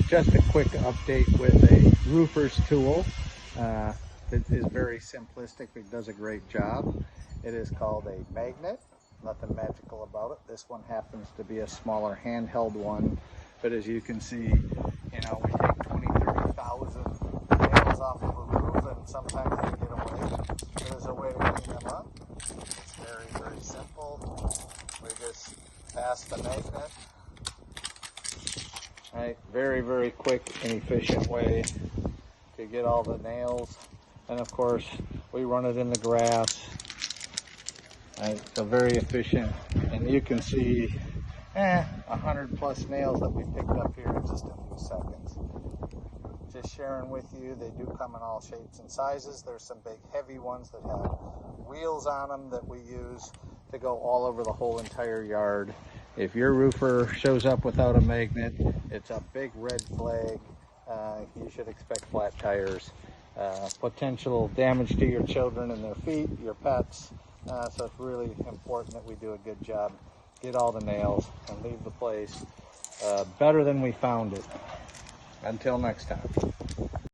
just a quick update with a roofer's tool. It is very simplistic. It does a great job. It is called a magnet. Nothing magical about it. This one happens to be a smaller handheld one, but as you can see, we take 20-30,000 nails off of a roof, and sometimes they get away. There's a way to clean them up. It's very simple. We just pass the magnet. Right, very quick and efficient way to get all the nails, and of course we run it in the grass. Right, so very efficient, and you can see 100 plus nails that we picked up here in just a few seconds. Just sharing with you, they do come in all shapes and sizes. There's some big heavy ones that have wheels on them that we use to go all over the whole entire yard. If your roofer shows up without a magnet, it's a big red flag. You should expect flat tires, potential damage to your children and their feet, your pets. So it's really important that we do a good job, get all the nails, and leave the place better than we found it. Until next time.